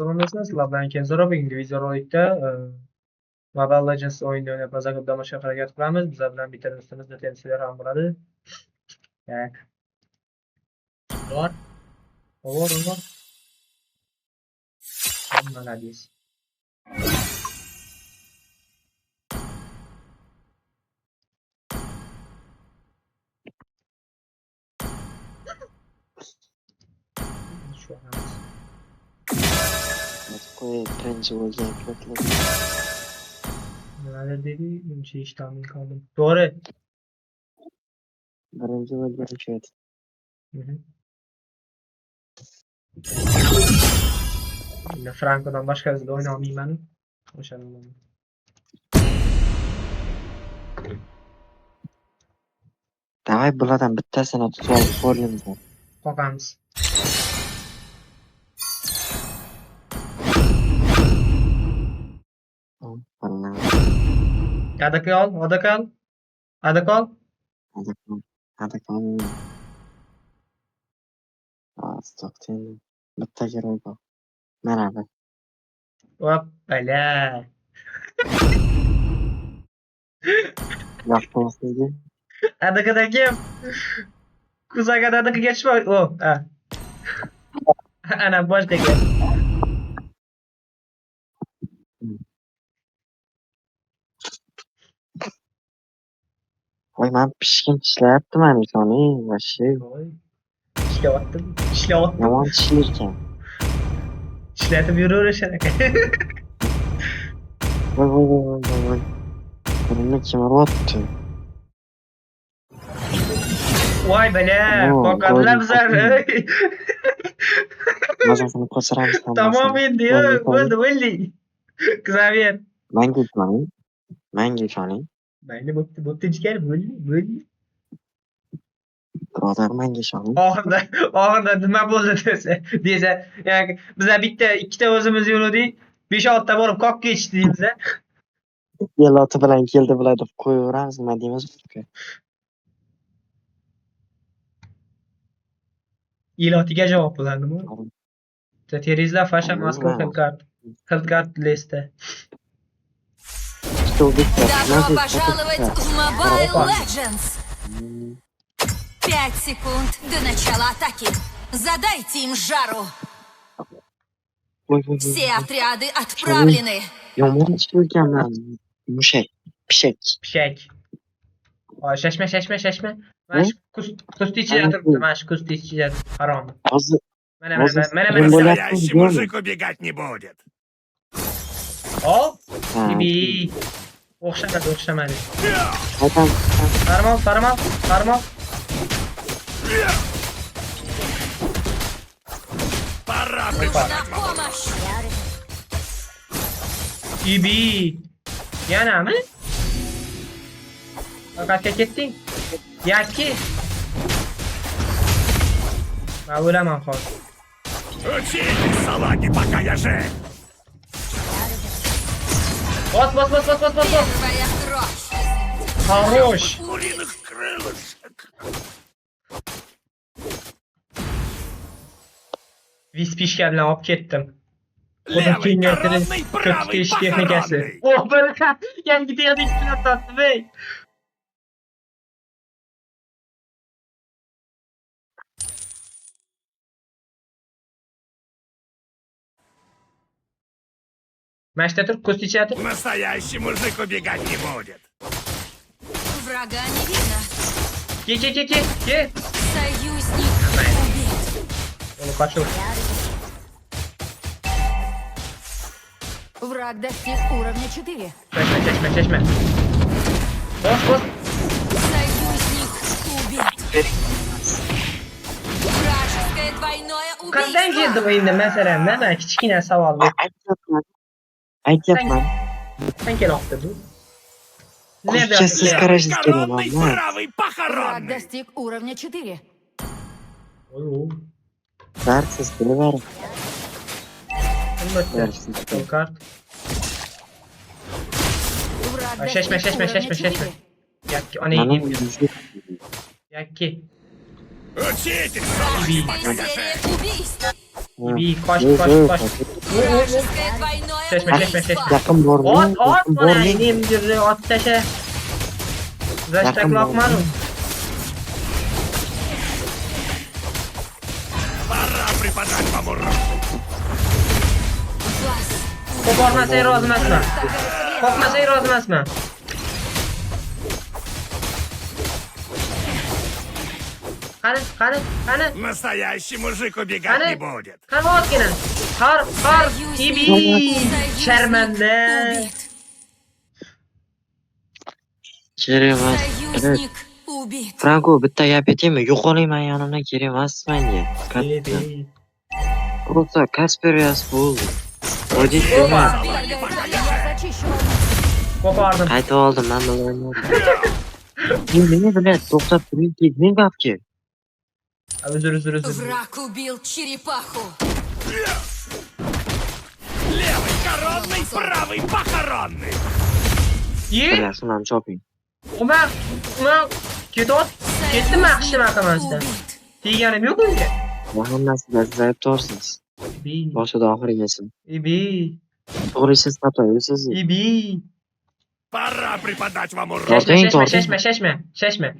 Nasılsınız? Ben Kenzaro bugungi videorolikda Mobile Legends o'yinini o'ynab maza qilib dam olishga harakat qilamiz. Bizlar bilan bitta do'stimizda temsilchilar ham bo'ladi. Tak. Bor. Bor. Молодец. Şu an. Такое оранжевое yapraklar. Neler dedi? Bir şey hiç tahmin kaldım. Doğru. Оранжевое горячает. Hı. Yine Franco'dan başka hızlı oynamayayım ben. Hoşçakalın. Давай bulardan bittasini tutib olib ko'ramiz. Qo'qamiz. Adaka ol. Adakon. Stokten. Bitta kerak bor. Mana bu. Hoppala. Yoqmasigi. Adakadagim. Kuzaga adaka geçme. O. Ha. Ana boshqa gap. Voy, men pishgim ishlayaptiman ekani, vashi. Ishlayaptim. Yomon ishlaykan. Ishlatib yuraverishar aka. Voy. Qo'limni kemiryapti. Voy bala, qo'rqadilar bizlar. Mazasini ko'chiramiz ham. Tamam endi, bo'ldi. Xavier. Menga ishoning. Mayli, bo'pti jigar, bo'ldi. Birodar, menga ishoning. Oxirida nima bo'ldi desa, yani bizlar ikkita o'zimiz yurdik, 5-6 ta borib kokka ichdik deymiz. Yeloti bilan keldi bular deb qo'yaveramiz, nima deymiz? Ilotiga javob bo'ladimi? Terizlar fasha Moskva Хелдгард Леста. Добро пожаловать в Mobile Legends! 5 секунд до начала атаки. Задайте им жару. Все отряды отправлены. Yomon ishlaykanman. Pishak. Shashma. Mana shu kusti ichida turibdi, mana shu kusti ichida harom. Hozir Mana. Настоящий мужик убегать не будет. Hop. Bibi. O'xshamadi. Aytam. Farmon. Пора На прибавить. помощь! Bibi. Yanami? Faqatga ketding. Yakki. Men o'laman hozir. Учитесь, салаги, пока я жив. Bos. Первая кровь! Хорош. Куриных крылышек. Vispishka bilan olib ketdim. Левый коронный, правый похоронный. Oh, baraka. Yangi texnik bilan topdim, ey. Mashta tur, ko'st ichadi. Настоящий мужик убегать не будет. Врага не видно. Ke. Союзник убит. Onu kaçır. Враг достиг уровня 4. Çeşme. Bos. Союзник убит. Вражеское двойное Qanday keldi убийство. o'yinda masalan, mana kichkina savol bor. Aytyapman. Sen keloqdi bu. Kuchasiz qarashingiz kerak, Коронный, man. правый Враг похоронный. достиг уровня 4. Darsiz bilaver. Albatta. Kart. Враг Шашма. достиг уровня 4. Yakki, ona Mana yeyeyim. Yakki. Учитесь, салаги, пока я Серия жив. убийств. Ibi, koş, Yok, koş, yok, koş. Вражеское двойное Çeşme, çeşme, çeşme. убийство. Yaqin bormi? Ot, ot, Yaqin bana bormi? ineyim diyor, ot taşa. Zaştak Yakın lokmanu. Пора преподать вам урок. Вас. Koparmasayı razı emasman. Kopmasayı razı emasman. Qani. Настоящий мужик убегать Qani. не будет. Qani otgina. Har, Ibi. Sharmanda. Убит. Kerak emas. Evet. Союзник убит. Franko bitta gap aytaymi? Yo'qolayman yonimdan kerak emas menga. Katta. Ibi. Просто Kasperyas bo'ldi. Odit Opa. Kopardım. qaytib oldim, men bilmayman. Nima bilan to'xtab turing, ketmang babki. Özür. Враг убил черепаху. Левый коронный, правый похоронный. Ye. Yaxshi, men choping. Uma. Ketot. Ketdim yaxshi maqamasdan. Убит. Deganim yo'q unga. Bu hammasida siz aybdorsiz. Ibi. Boshida oxirigacha. Ibi. To'g'ri, siz xatoysiz. Ibi. Пора преподать вам урок. Shashma.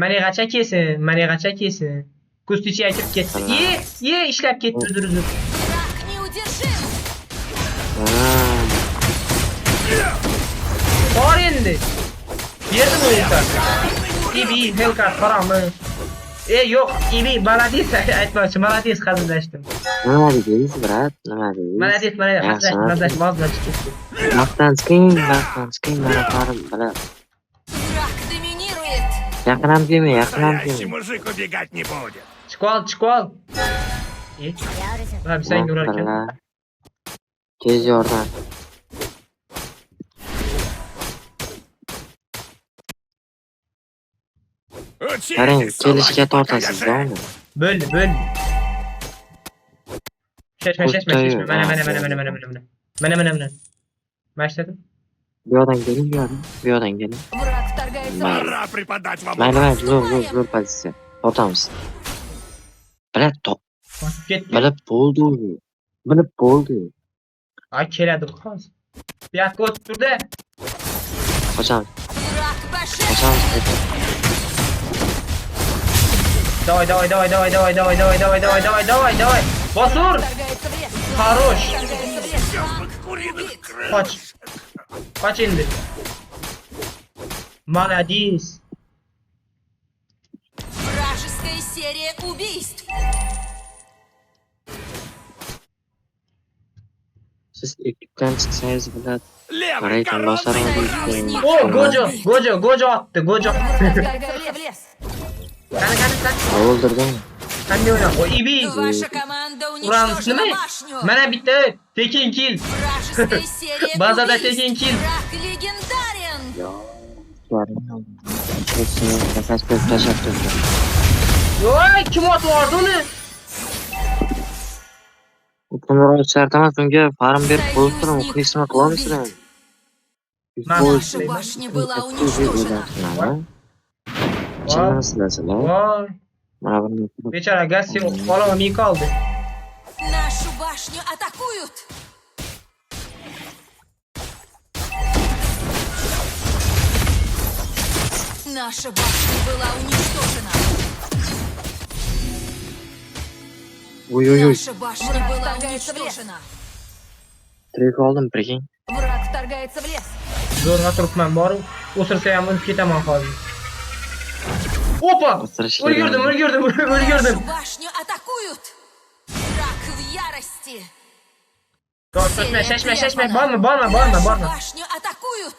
Manigacha kelsin. Kustichi aytib ketdi. Ye, ishlab ketdi uzr. Враг неудержим. Bor endi. Berdim o'yinda. Ibi, Hellcat qarami. Yo'q, Ibi, молодец aytmoqchi, молодец hazillashdim. Nima dedingiz, brat? Nima dedingiz? Молодец, hazillashdim. Vaqtdan chiqing, manafarim bilan. Враг доминирует. Yaqinam kelmang. Настоящий мужик убегать не будет. Chiqib ol. Ha, senga urar ekan. Tez yordam. Qarang, Учитесь, kelishga салаги, пока я tortasiz, жив. to'g'rimi? Bo'ldi. Shashma. Mana. Mashtadim. Bu yoqdan keling. Враг вторгается в лес. Пора преподать вам Mayli, урок. zo'r pozitsiya. Tortamiz. Ketdi. Bilib bo'ldi. Ay, keladi hozir. Bu yoqqa o'tib turdi. Qochamiz. Враг пошел. Давай. Bosur. Вторгается в лес. Хорош. Вторгается в лес. Тёмных куриных крыльев. Qoch endi. Молодец. Вражеская серия убийств. Siz ekipdan chiqsangiz bilan Левый qaraytan коронный, bosarim. O, Gojo otdi. Враг вторгается в лес. Qani. O'ldirdim. Qanday o'ynab? O, Ibi. Ваша команда Uramiz уничтожила nima? башню. Mana bitta tekin kill. Вражеская серия Bazada убийств. tekin kill. Враг легендарен. Kasper tashlab turdi. Voy, kim otib yubordi uni? Qo'ng'iroq chartamas, unga farm berib qo'yib turaman. Qilishni qilolmaysizlar. Наша башня была уничтожена. Chinnasizlar. Voy, Mana buni bechora Gassi olov qoldi. Нашу башню атакуют. Наша башня была уничтожена. Uy. Наша башня была уничтожена. Tirik oldim, priking. Враг вторгается в лес. Zo'rg'a turibman, boru o'sirsa ham o'lib ketaman hozir. Opa! O'lgirdim. Нашу башню атакуют. Враг в ярости. Shashma. Borma. Нашу башню атакуют.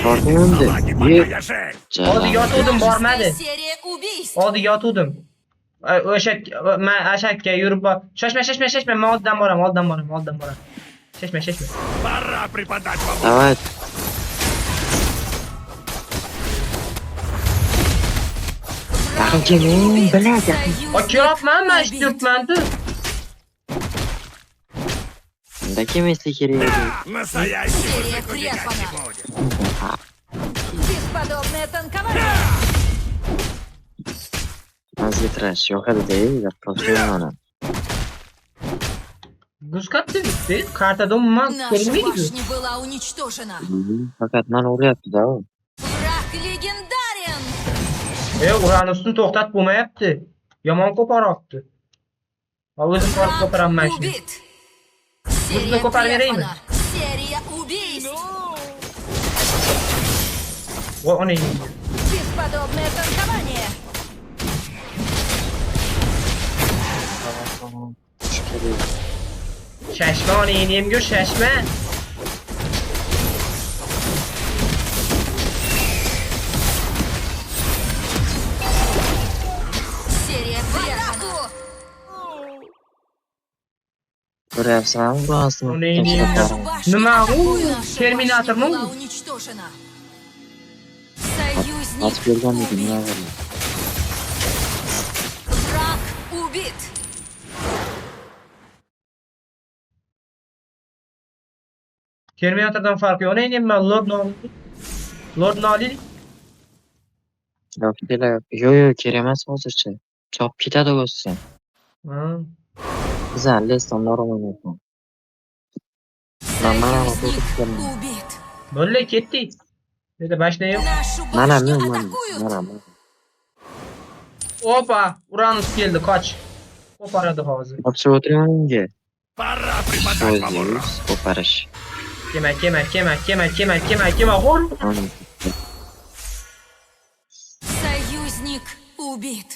Tortindi. Салаги, пока я жив. Oldiga yotuvdim, bormadi. Вражеская серия убийств. Oldiga yotuvdim. Men ashakka yurib bor. Shashma. Men oldidan boraman. Shashma. Пора преподать вам урок. Давай. Yaqin keling, biladi. Kelyapman, men ishlayapman-ku. Unda kelmaslik kerak edi. Настоящий Серия мужик убегать не прервана. будет. Бесподобное танкование. Mazga trash yo'q edi-da, просто mana. Guzkat'ta bitti. Kartada umuman Наша görünmüyor gibi. башня была уничтожена. Fakat bana uğrayaptı o. Враг легендарен. Uranüs'ün to'xtat bo'lmayapti. Yomon ko'paryapti. Va o'zim borib Враг ko'paraman shuni. убит. Серия ko'parib beraymi? трефана. Серия убийств. Voy onang. Бесподобное танкование. Tamam. Şükür. Shashma onangni yemgur, shashma. Серия трефана. Ko'ryapsanmi bu aslında? Onangni Kimse yemgur. ko'rmaydi. Nima u? Наша Terminatormi башня была u? уничтожена. Atib Союзник berganmidi nima убит. bo'ldi? Враг убит. Terminatordan farqi yo'q. Onangni men Lord Noli. Yok kerak. Yo kerak emas hozircha. Chopib ketadi o'zi. Ha. Bizlar lesdan norom o'ynayapman. Mana Союзник убит. Bo'ldi, ketdik. Dedi boshlayib. Нашу mana башню men атакуют. mana. Opa, Uranus keldi, qoch. Qo'paradi hozir. Hopsa o'tiraman unga. Пора преподать вам урок. So'z ko'parish. Kema. G'ol. Союзник убит.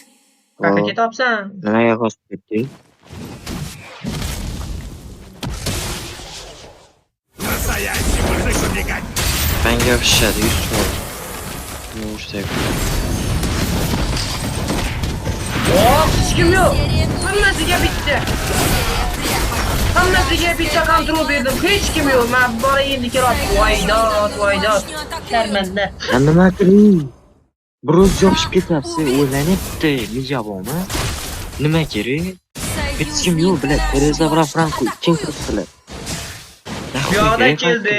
Qaka ketyapsan? Nimaga qosib ketdik? Настоящий мужик убегать. Menga yopishadi 100 so'm. Nima ursak? Oh, hech kim yo'q. Серия Hammasiga bitta. Серия трефана. Hammasiga bitta kontrol berdim. Hech kim yo'q. Men boray endi kelib. Voydod. Башню атакуют. Sharmanda. Nima qiling? Biroz yopishib ketyapsiz. O'ylanibdi. Mijaboma. Nima kerak? Hech kim yo'q, bilan Tereza bilan Franko ikkin kiribdilar. Bu yoqda keldi.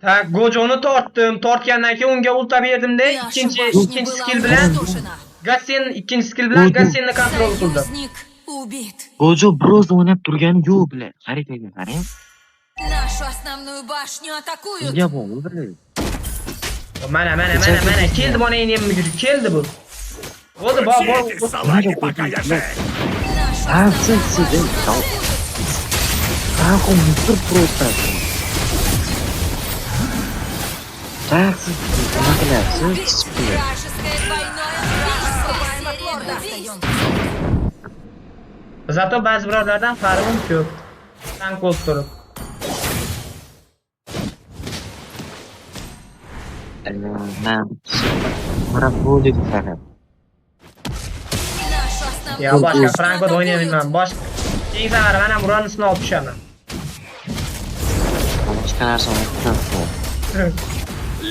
Tak, Gojoni tortdim. Tortgandan keyin unga ulta berdimda, Наша ikkinchi башня была skill bilan уничтожена. Gassen ikkinchi skill bilan Gassenni kontrol qildim. Союзник убит. Gojo biroz o'ynab turgani yo'q bilan. Harakaga qarang. Нашу основную башню атакуют. Mijaboma bilan. Mana keldi mana endi keldi bu. Bo'ldi, bor. Эти салаги, пока я жив. Нашу А, основную сын, башню сын, атакуют. Franko mutlur просто. Так, nima qilyapsiz? Chiqib Вражеское двойное убийство. От лорда остаемся. Zato ba'zi birovlardan farqim ko'p. Tank bo'lib turib. Mana bo'ldi faqat. Нашу основную Yo, boshqa башню Frankfurt o'ynayman. атакуют. Boshqa keyingi safar mana Uranusni olib tushaman. Boshqa narsa o'ynayapman.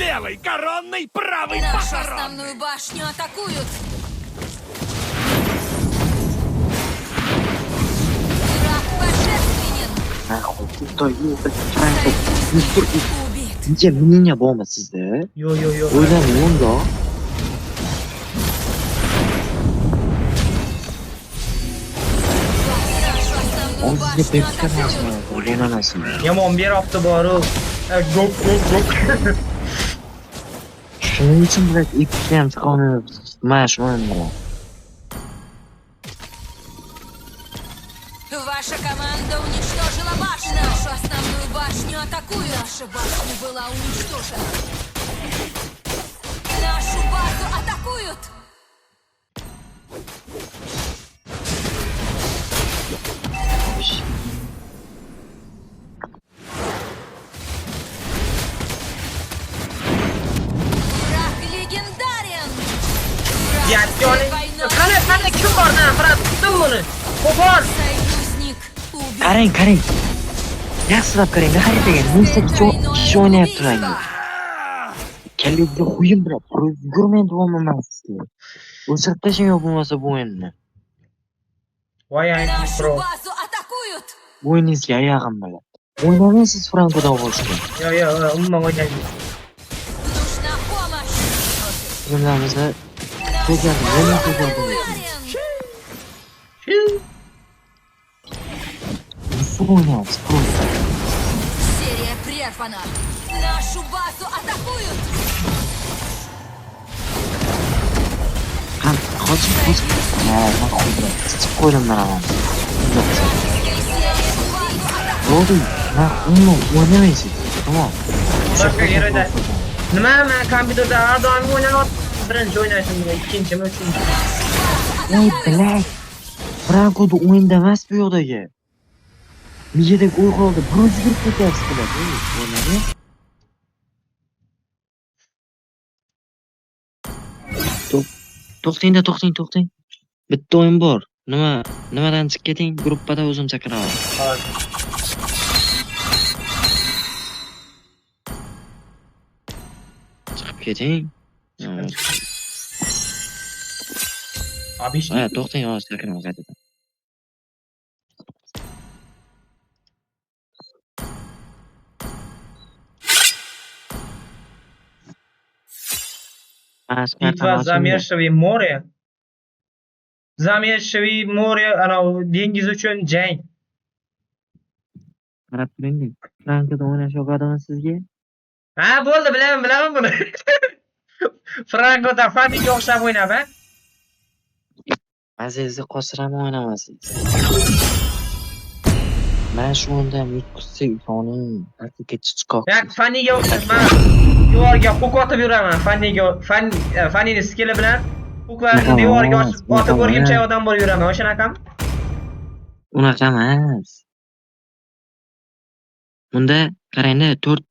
Левый коронный, правый Нашу похоронный. основную башню атакуют. Враг божественен. Xitoy yo'q, Franko mutlur. Убит. Nega meningga bormi sizda? Yo. O'ylaning unda. Нашу основную O'zingga башню bekitmasin. атакуют. O'ylanasin. Yomon beryapti boru. Gok. Shuning uchun bilan ikki ham chiqolmayapsiz. Mana shu o'yinda. Ваша команда уничтожила башню. Нашу основную башню атакуют. Наша башня была уничтожена. Нашу базу атакуют. Враг легендарен. Вражеское двойное Qani kim bor? Frat, tutdim buni. Qo'pol. Союзник убит. Qarang. Yaxshilab qarang, haritaga nechta kishi o'ynayapti rangda. Kalliga qo'yim bilan yugurmay davom emasdi. O'chirib tashing yo'q bo'lmasa bu o'yinni. Voy ayni Нашу pro. базу атакуют. Bu o'yiningizga oyog'im bilan. O'ynamaysiz Frankodan boshqa. Yo, umuman o'ynayman. Нужна помощь. Filmlarimizda ko'rgandim, yana ko'rgandim. Легендарен. sıfır oynayan, sıfır oynayan. Серия прервана. Нашу базу атакуют. Kan, kaçın. Bak koydum. Sıçıp koydum ben adam. Ne oldu? Ben onunla oynamayasın. Tamam. Boshqa yerda. Nima men kompyuterda har doim o'ynayapman. Birinchi o'ynashimga, ikkinchimi, uchinchi. Oy bilak. Franko'da o'yinda emas bu yoqdagi. Miyadagi o'y qoldi. Bir o'zi kirib ketyapsiz bilak. O'ynadi. To'xting. Bitta o'yin bor. Nimadan chiqib keting, gruppada o'zim chaqiraman. Hozir. Chiqib keting. Abish. Ha, to'xting, hozir chaqiraman qaytadan. Bitva Zamyeshvoy moре. Zamyeshvoy moре, dengiz uchun jang. Qarab turing. Frankoda o'ynash yoqadimi sizga? Ha, bo'ldi, bilaman buni. Frankoda Faniga o'xshab o'ynab, ha? Azizni qosirama o'ynamasingiz. Mana shu o'yinda yutqizsa ukoning haqiqiy chichqoq. Ya Faniga o'xshab men devorga huk otib yuraman. Fanini skilli bilan huklarni devorga otib o'rgimcha odam bo'lib yuraman. O'shanaqami? Unaqa emas. Bunda qarangda 4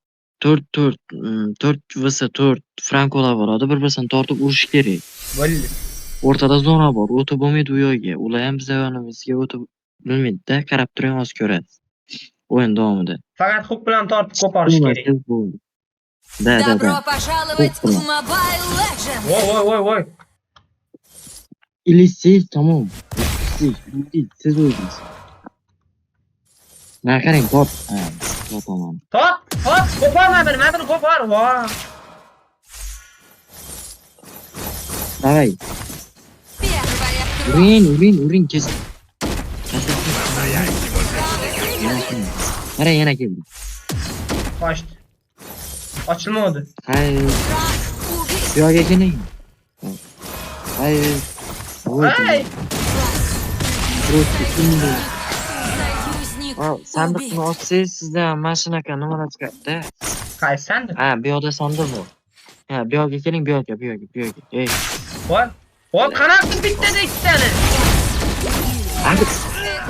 vs 4 frankolar bo'ladi. Bir-birini tortib urish kerak. Bo'ldi. O'rtada zona bor. O'tib bo'lmaydi u yo'lga. Ular ham biz yonimizga o'tib bilmaydi-da. Qarab turing, hozir ko'rasiz. O'yin davomida. Faqat huk bilan tortib qo'parish kerak. Da. Добро пожаловать в Mobile Legends. Voy. İlisiz tamam. Siz o'zingiz. Mana qarang, top. Ha, tamam. Top, qo'parma beni, men buni qo'par. Voy. Давай. Первая кровь. Uring kes. Mana yana keldi. Qochdi. Ochilmadi. Hayır. Убить. Bu yoqqa keling. Hayır. Hey! Союзник Sandiqni убит. ochsangiz sizda mana shunaqa nimalar chiqadi-da. Qaysi sandiq? Ha, bu yoqda sandiq bor. Ha, bu yoqqa keling, bu yoqqa. Ey. Voy, qanaqa bitta ikkitani?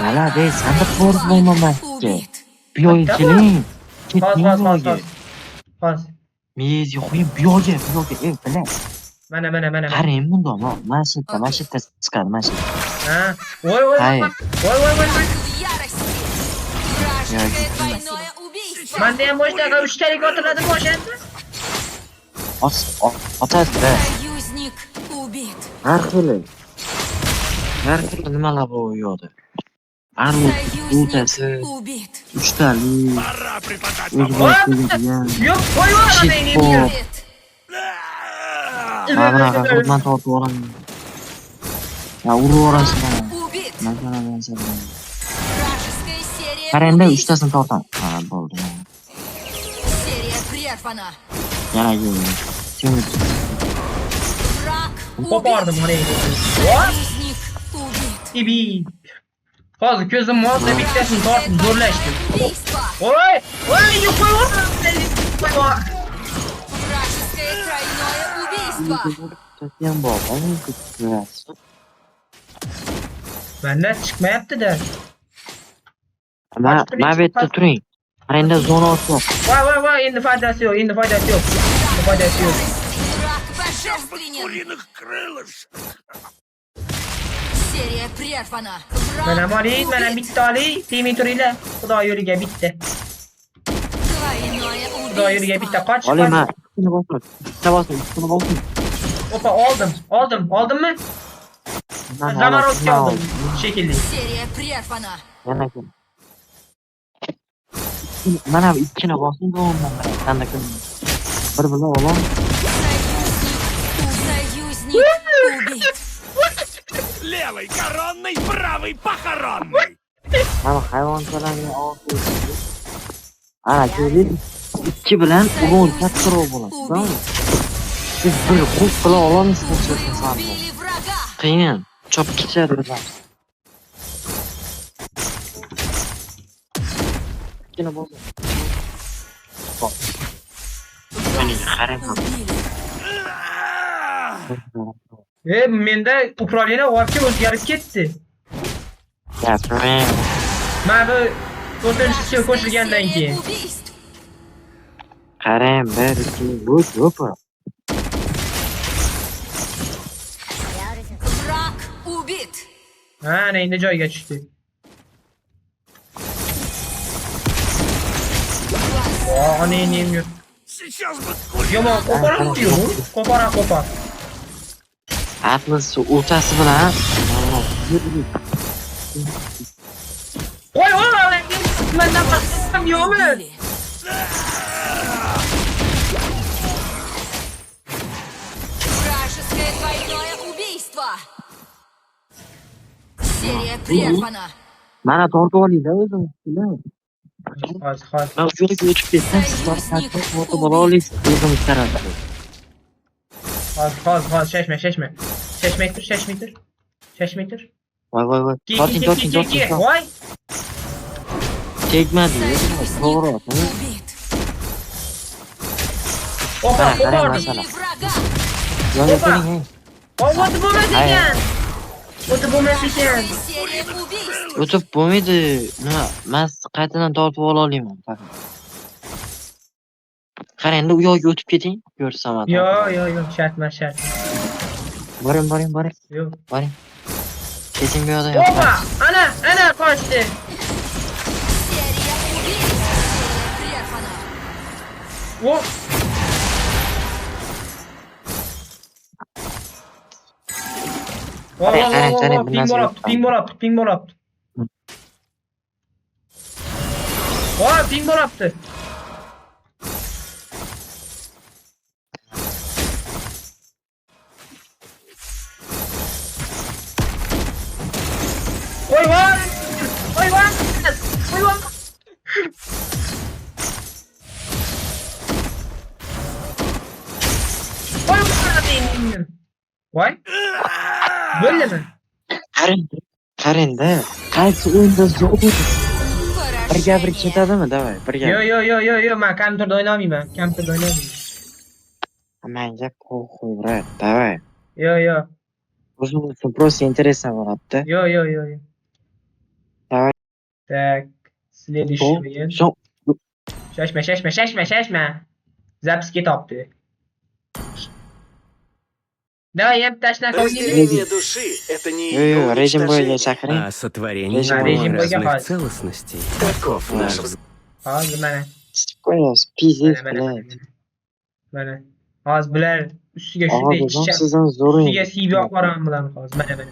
Mana be, sandiq bor bo'lmamasdi. Убит. Bu yoqqa keling. Hozir. Miyezga qo'yib bu yoqqa. Ey, bilan. Mana. Qarang bunda, mana shu yerda chiqadi, mana shu. Ha. Voy. Hayır. Voy. В ярости. Вражеское двойное убийство. Menda ham bo'shdaqa 3 talik otiladimi o'shanda? Ochadi-da. Союзник убит. Har xil nimalar bor u yoqda. O'tasi, Союзник убит. 3 tali, Пора преподать o'zi вам. bor keladigan. Yo'q, qo'yvorma meni. Shit, Убит. mana bunaqa xizmat tortib olaman. Ya, urib orasidan. Убит. Mana bu Вражеская серия qarangda убийств. 3 tasini tortaman. Ha, bo'ldi. Серия прервана. Yana keldi. Kim Враг Qo'pardim убит. mana endi. Voy, Союзник убит. ibi. Hozir ko'zim olsa bittasini tortib zo'rlashdim. Убийство. Voy, qo'yvorma meni. Вражеское тройное убийство. Tatyan bor. Ana ko'rasiz. Menda chiqmayapti-da. Ma bu yerda turing. Qarangda zona ochyapti. Voy, endi foydasi yo'q. Враг божественен. Куриных крылышек. Серия прервана. Mana Враг moling, mana убит. bitta oling, tegmay turinglar. Xudo yo'liga bitta. Двойное Xudo yo'liga bitta убийство. qoch. Olayman. Ikkini bosim. Opa, oldimmi? Zamorodga oldim shekilli. Серия прервана. Yana kel. Mana bu ikkini bosim bo'lgan. Qanday bir bilan olam. Союзник убит. Левый коронный, правый похоронный. Mana hayvonchalarga ana ko'rdingmi? Ikki bilan o'g'il kattaroq bo'ladi. Tamam. Siz bir qo'l qila ololmaysiz sanki. Убили врага! Qiyin. Chopib ketishadi bizlar. Ikkina bo'ldi. Hop. Meni qarang. Убили. Menda upravlение вообще o'zgarib ketdi. Gapirmang. Mana bu 4-chi qo'shilgandan keyin. Серия убийств! Qarang, bir, ikki, uch, o'pa. Враг убит! Ana endi joyiga tushdi. Ana endi Сейчас бы куль. yomon qo'porib-ku. Qo'pora. Atlas o'tasi bilan Qo'y, mendan qasam yo'qmi? Убили. Вражеское двойное убийство! Серия прервана! mana tortib oling-da o'zim. Hozir. Men shu yerga o'tib ketsam, sizlar qancha tortib ola olasiz o'zim qarab. Hozir. Shashmay tur. Voy. Torting. Voy. Tegmadi. To'g'ri. Убит! Opa, qarang, qo'pordi. masala. Убили врага! Yo'q, Opa. keling. O'tib bo'lmas ekan. O'tib bo'lmas ekan. Серия убийств! O'tib bo'lmaydi. Nima, men qaytadan tortib ola olaman faqat. Qarang, endi u yoqqa o'tib keting, ko'rsam. Yo'q, shartmas. Boring. Yo'q. Boring. Keting bu yoqda. Opa, ana qochdi. Серия убийств! Серия прервана! Vo. Qarang, Ping bo'libdi. Voy, ping bo'libdi. Voy. Voy. Bo'ldimi? Qarang-da. Qaysi o'yinda zo'r o'tadi? Bir gapirib Поражение! ketadimi? Davay, bir gap. Yo'q, men kompyuterda o'ynamayman. Menga qo'yib, davay. Yo'q. O'zim uchun просто интересно bo'ladi-da. Yo'q. Давай. Так, следующий o'yin. Shashma. Записки topdi. Давай, я тashna Разделение души — это не Yo'q, rejim bo'yicha уничтожение, chaqiring. А сотворение Rejim bo'yicha разных hozir. целостностей. таков наш взгляд. Hozir mana. Qo'yamiz, pizziz bilan. Mana. Hozir bular ustiga Og'a shunday bizon ishcha. sizdan zo'r Ustiga CV qo'raman bilan hozir. Mana.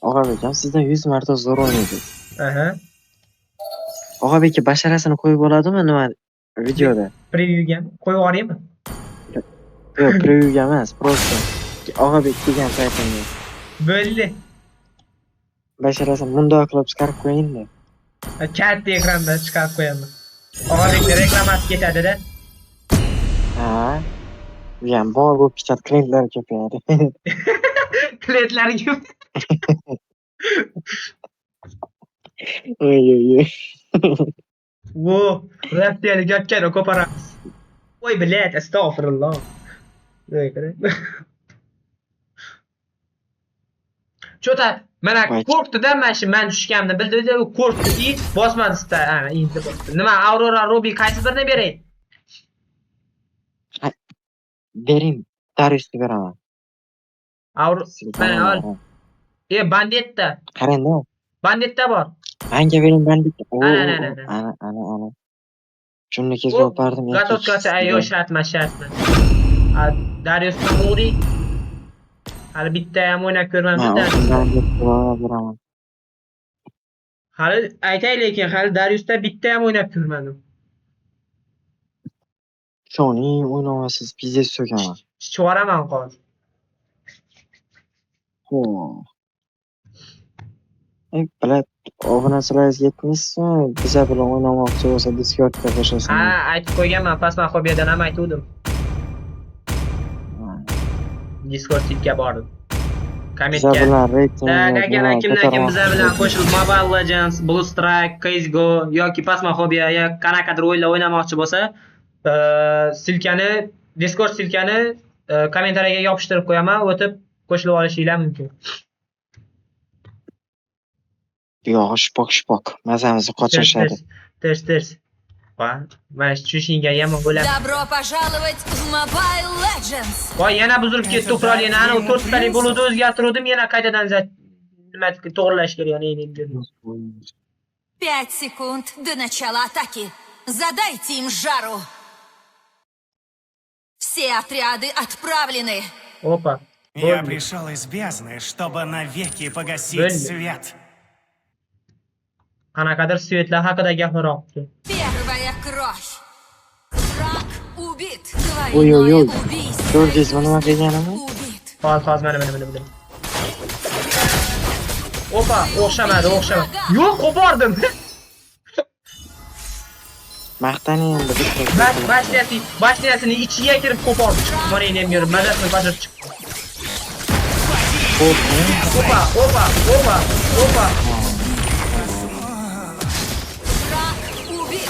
Og'abekam sizdan 100 marta zo'r o'ynaydi. Aha. Og'abekka basharasini qo'yib oladimi nima videoda? Previewga qo'yib yuboraymi? Yo'q, previewga emas, просто Og'abek kelgan paytimda Bo'ldi. basharasini mundoq qilib chiqarib qo'ying-da. Katta ekranda chiqarib qo'yaman. Og'abekni reklamasi ketadi-da. Ha. Bu ham bor bo'lib ketadi, klientlar ko'payadi. Klientlarga Oy. Во, rossiyalik gapkani ko'paramiz. Voy, блядь, astag'firulloh. Chota, mana qo'rqdi-da, mana shu men tushganimni bildi-da, u qo'rqdi, bosmadi-da. Ana, endi bosdi. Nima, Aurora Ruby qaysi birini beray? Bering, Dariusni beraman. Mana ol. Banditda. Qarang-da. Banditda bor. Menga bering bandit. Ana. Ana. Shuniki zo'pardim. Gatotkasi ayo shartmas. Dariusni Muri. Hali bitta ham o'ynab ko'rmadim-da. Hali aytay, lekin hali Dariusda bitta ham o'ynab ko'rmadim. Shoni o'ynamasiz, pizdes so'kaman. Chivoraman hozir. Ho. Bilat, obunachilaringiz yetmishmi? Biza bilan o'ynamoqchi bo'lsa Discordga qo'shasizmi? Ha, aytib qo'yganman, Phasmophobiya'dan ham aytuvdim. Discord sitga bordim. Biza Kommentga. bilan Da, reytingni agar kimdan biza bilan qo'shilib Mobile Legends, Blue Strike, CS:GO yoki Phasmophobia yoki qanaqadir o'yinlar o'ynamoqchi bo'lsa, silkani, Discord silkani kommentariyaga yopishtirib qo'yaman, o'tib qo'shilib olishinglar mumkin. Yo'q, shpok. Mazamizni qochirishadi. Ters. Va mana tushishingga yomon bo'ladi. Добро пожаловать в Mobile Legends! Voy, yana buzilib ketdi uqrolini. Ana 4 talik bo'luvdi, o'zgartirdim, yana qaytadan nima to'g'rilash kerak, yana endi. 5 секунд до начала атаки. Задайте им жару. Все отряды отправлены. Opa. Я пришел из бездны, чтобы навеки погасить Bo'ldi. свет. Qanaqadir svetlar haqida gapiryapti. Первая кровь. Враг убит. Ой-ой-ой. Двойное убийство. Ko'rdingizmi nima qilganimni? Убит. Hozir mana. Opa, o'xshamadi. Yo'q, qo'pordim. Maqtaning endi bitta. Bashtiyasini ichiga kirib qo'porib chiqdi. Mana endi ham ko'rib, mazasini qochirib chiqdi. Opa. Враг убит.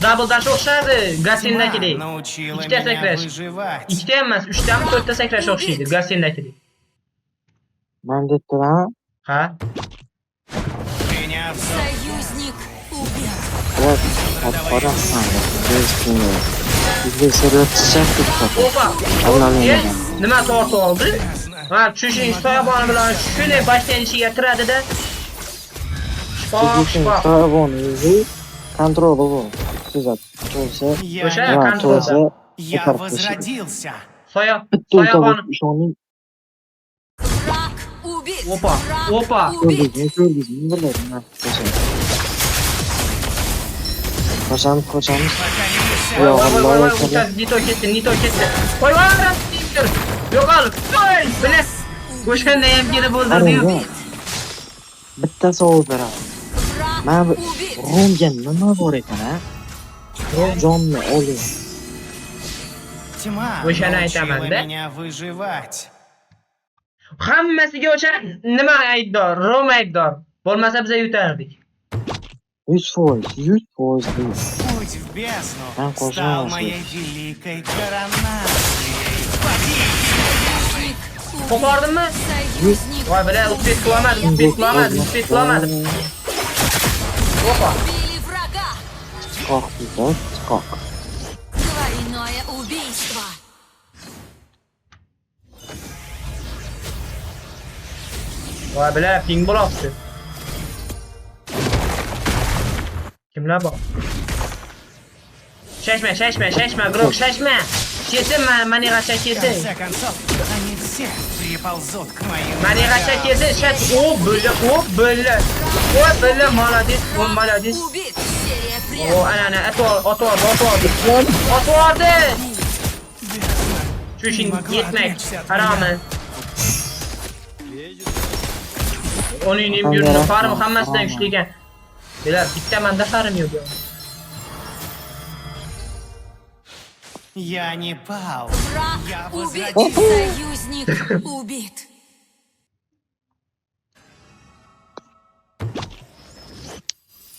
Double dash o'xshadi, Gassindagidek. Научила Ikkita меня sakrash. выживать. Ikkita emas, 3tami 4ta sakrash o'xshaydi, Gassindagidek. Men deb turaman. Ha? Приняв Союзник убит. Bilat, odamsan. Bizga server chiqib ketdi. Opa. Nima tortib oldi? Ha, tushishing soyaboni bilan shunday bashdan ichiga kiradida. Shpoq. Soyabonni kontrol bu. Tuzat. Bo'lsa, O'sha я, kontrolda. я возродился. Soyabon. Ishonning. Враг убит. Опа, Враг опа. убит. Ko'rdingizmi bularni? Qo'shamiz. Voy, o'taz, Nito ketdi. Voy, yo'qol. Voy, bilas. O'shanda ham kelib o'ldirdi-yu. Bitta savol beraman. Враг Mana bu убит. Romga nima bor ekan, ha? Jonni oling. Тьма O'shani научила aytaman-da. меня выживать. Hammasiga o'sha nima aybdor, Rom aybdor. Bo'lmasa biz yutardik. 100%. Путь в бездну Там стал пожалуйста. моей великой коронацией. Qo'pordimmi? Союзник Voy, bilan uspet qilamadim. Opa. убили врага. Chiqoq. Двойное убийство. Voy, bilan ping bo'lyapti. Kimlar bor? Shashma, Grok, shashma. Ketin, mani g'acha В ketin. конце концов, они все приползут к моим Mani g'acha ногам. ketin, shash. Bo'ldi. Молодец. Убит. Серия O, предков. ana, otvordi. Tushing yetmak. Haromi. Uning yurni farim hammasidan kuchli ekan. Bilar, bitta menda farim yo'q. Я не пал. Враг Я убит. возродился. Союзник убит.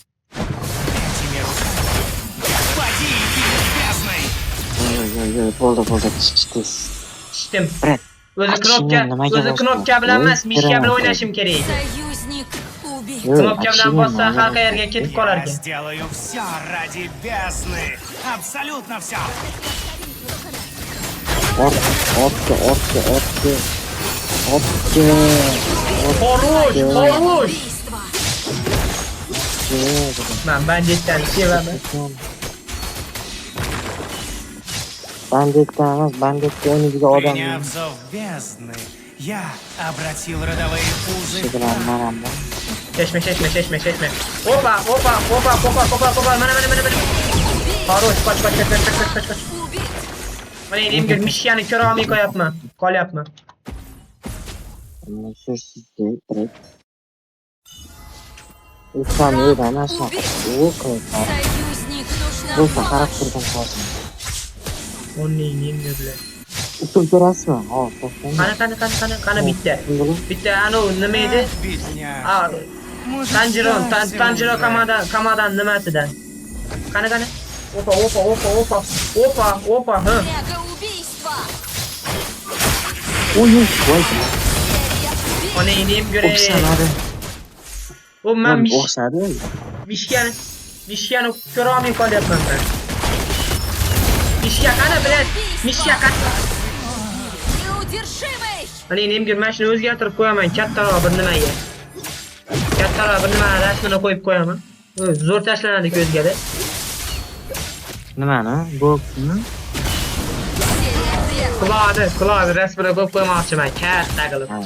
Этими руками господи бездной. Bo'ldi. Ishdim. Brat, O'zi nimaga knopka bilan emas, mishka bilan o'ynashim kerak. Союзник убит. Knopka bilan bossa har qayerga ketib qolar Я ekan. сделаю все ради бездны. Абсолютно все. Ortga. Xorush. Убийство. Men banditdan sevaman. Banditga emas, banditga o'yniga odam Приняв зов бездны, я обратил родовые узы в bilan mana. Shashma. Opa. Mana. Xorush, qoch. Убит. Mana endi mishkani ko'rolmay qolyapman. So'zsizlik direkt. Ustaniydan aşağı. O kadar. Союзник нужна Bo'lsa qarab помощь. turgan hozir. O'rning endi bilan. Usul ko'rasizmi? Hop, to'xtang. Qani bitta anavi nima edi? Бедняк. A, Может, Tanjiro, так всё Tanjiro уже? Kamadan nimasidan? Qani. Opa, ha. Мега убийство. Oy, voy. Серия убийств. Ona ineyim göre. O'xshamadi. O men O'xshadi. Mishkani ko'ra olmay qolyapman men. Mishka qani bilan? Mishka qani? Неудержимый. Ana ineyim gör, men shuni o'zgartirib qo'yaman kattaroq bir nimaga. Kattaroq bir nima rasmini qo'yib qo'yaman. Zo'r tashlanadi ko'zga-da. Nimani? Bo'pmi? Серия прервана. Quloqni rasmini qo'yib qo'ymoqchiman, katta qilib. Ha.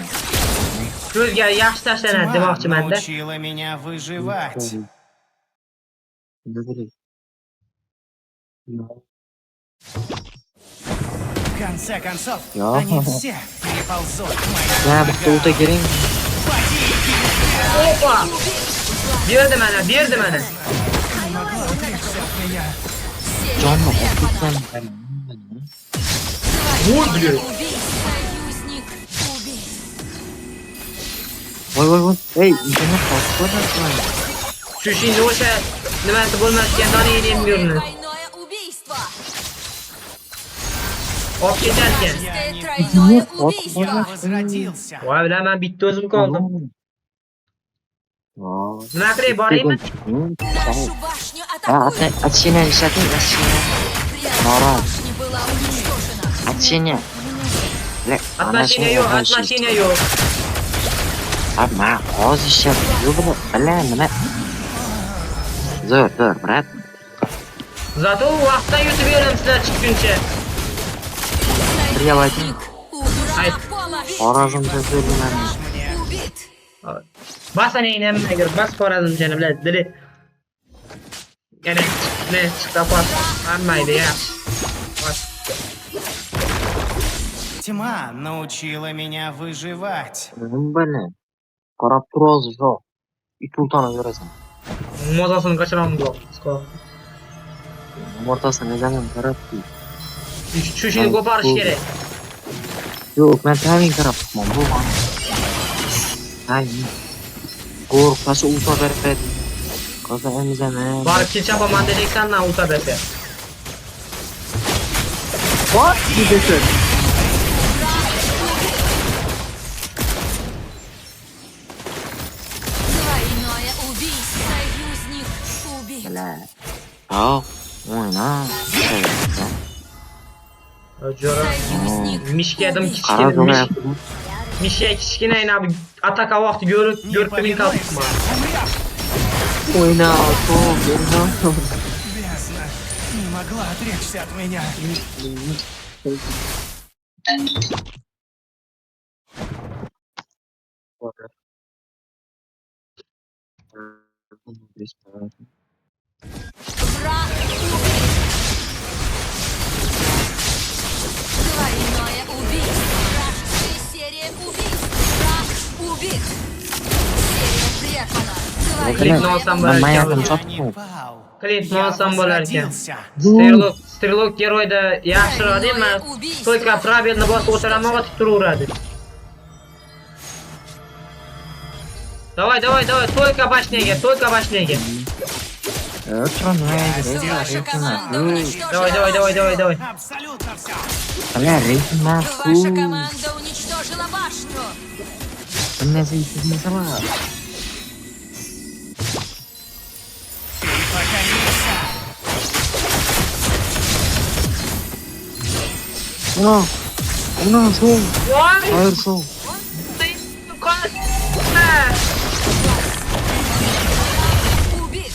Ko'zga yaxshi tashlanadi Тьма demoqchiman-da. научила меня выживать. В конце концов, Я. они все переползут к моей Ya bitta o'ta keling. Opa! Berdi mana. Не могла отречься от меня. Jonni Прервана. o'tgan. Voy, блядь. Союзник убит. Voy. Ey, internet qotib qo'yapman. Shu shunga o'sha nimasi bo'lmasgan doni ineyim görni. Тройное убийство. Olib ketarkan. Тройное убийство. Я возродился. Voy bilaman bitta o'zim qoldim. Nima qilay, boraymi? Нашу башню Ha, атакуют. отсеня ishlating, отсеня. Прежняя башня была уничтожена. Отсеня. Atmashina yo'q. Ma, hozir ishlab yo'q bilan nima? Zo'r, brat. Zato vaqtdan yutib beraman sizlar chiqquncha. Birga ayting. Ayt. Xorazmda so'zlayman. Убит. Basaningni hammaga kirib, bas Xorazmchani biladi, dili. Yana ne chiqib qolib, hammaydi yaxshi. Тьма научила меня выживать. Nima bilan? Qarab tur hozir, shu. It ultanib yurasan. Mozasini qachiraman buloq. O'rtasini zaman qarab. Shu shuni ko'parish kerak. Yo'q, men tayin qarab turman, bu mana. Tayin. Qo'rqasa ulta beradi. Qozonamiz-mi? Borib kechaman dediksandan uta bersa. What? Diyeceksin. Двойное убийство. Союзник убит. Yo'q, o'yna. Jora. Союзник Mishkadim убит. Qarab kichkina. turayapti. Mishka kichkina bu ataka vaqti Не ko'rib turgan повинуйся, kaltman. умрешь. O'yna, o'yna. Бездна не могла отречься от меня. Враг убит. Двойное убийство. Вражеская серия убийств. Враг убит. Серия прервана. Klipni Двойное olsam Man bo'lar yaqin ekan. chopdim. Пал. Klipni Я olsam bo'lar ekan. возродился. Strelok geroyda yaxshiroq deyman. Только probelni bosib o'tiraman, otib turaveradi. Давай, только башняga. Ваша команда уничтожила. Давай. Абсолютно все. Ваша команда уничтожила башню. Покорился. Uni shu. Voy! Hayır shu. Убит.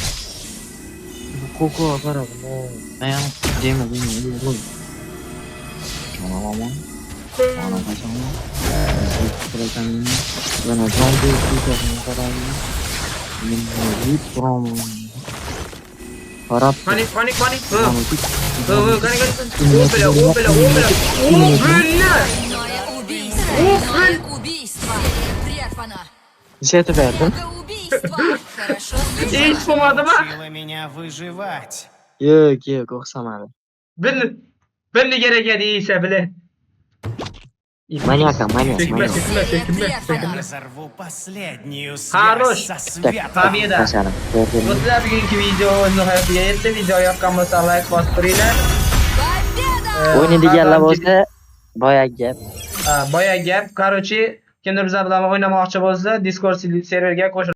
Ko'ko qarab. Men dema qo'y. Mana qachon. Yana jonli videoni qarang. Men yut turam. Qarab. Panik. Qani. Qani. Opela. Двойное убийство. Двойное убийство. убийство. Серия прервана. Zeti verdim. Убийство. Хорошо Hiç bulmadım ha. Научила меня выживать. Yo'q, o'xshamadi. Beni gerek iyiyse bile. Manyak, manyak, Sökme, manyak. sökme, sökme, Я sökme. Разорву последнюю Хорош. связь со Tak, светом. Победа. Başarım. Gördün mü? Do'stlar, bugungi video o'z nihoyasiga yetdi. Video yoqqan bo'lsa like bosib turinglar. Победа! O'ynaydiganlar bo'lsa, boyagi gap. Boya gap. Короче, kimdir bizlar bilan o'ynamoqchi bo'lsa, Discord serverga qo'shilib